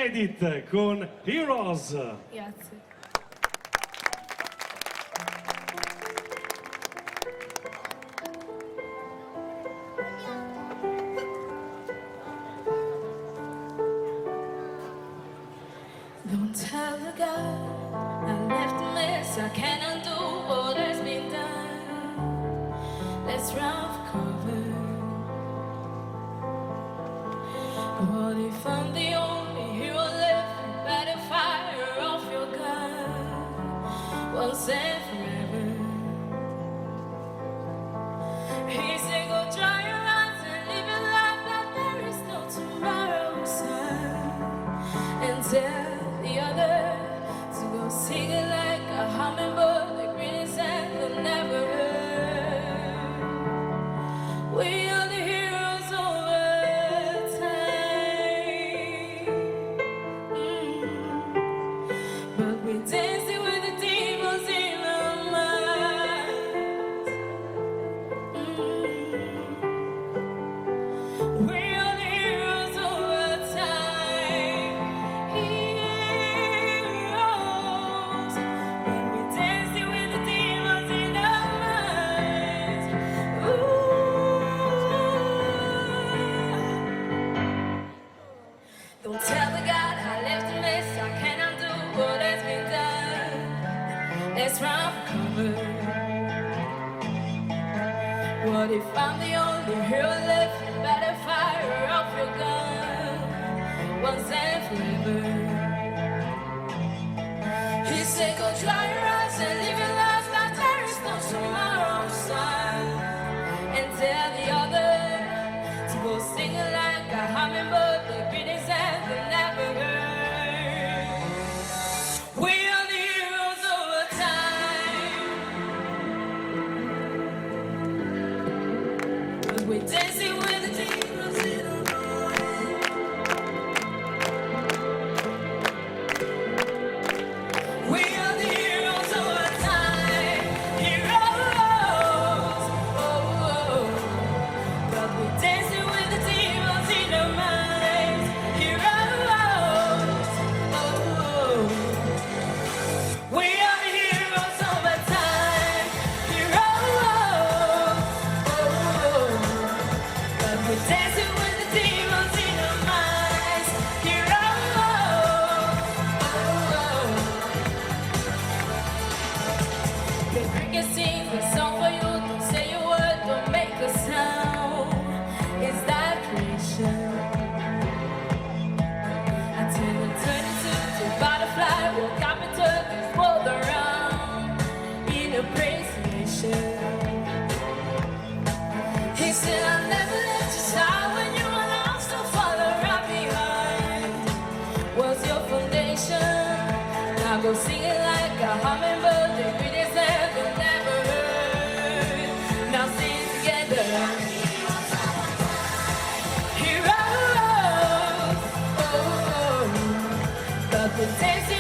Edith con Heroes. Grazie. Don't tell the God I left a mess. I can't undo what has been done. Let's run for cover. What if I'm the only hero left? Better fire off your gun once and forever. He said, go dry your eyes and live your life like there is no tomorrow, son. And tell the other to go sing it like a hummingbird, the greatest anthem never heard. We are the heroes over time. But we dancing with the demons in our minds. We are the heroes over time. Heroes. When we dancing with the demons in our minds. Don't tell the God I left a mess. I can't undo what has been done. Let's run for cover. What if I'm the only hero left? Better fire off your gun once and forever. He said, go dry your eyes and live your life like there is no tomorrow, son. And tell the other to go sing it like a hummingbird, the greatest anthem never heard. We are the heroes over time. But we're dancing with the demons in our minds. We are the heroes over time. Heroes. Oh. But we're dancing with the demons in our minds. Heroes. Oh. We are the heroes over time. Heroes. Oh. But we're dancing with the demons in our minds. Heroes. Oh. The cricket sings a song for you. Don't say a word, don't make a sound. It's that creation. I turn into butterfly, walk up and turn, roll around in appreciation. He said, I'll never let you down when you were lost or follow right behind. Was your foundation? Now go sing it like a hummingbird, the greatest ever never heard. Now sing it together. Heroes, oh, but the dancing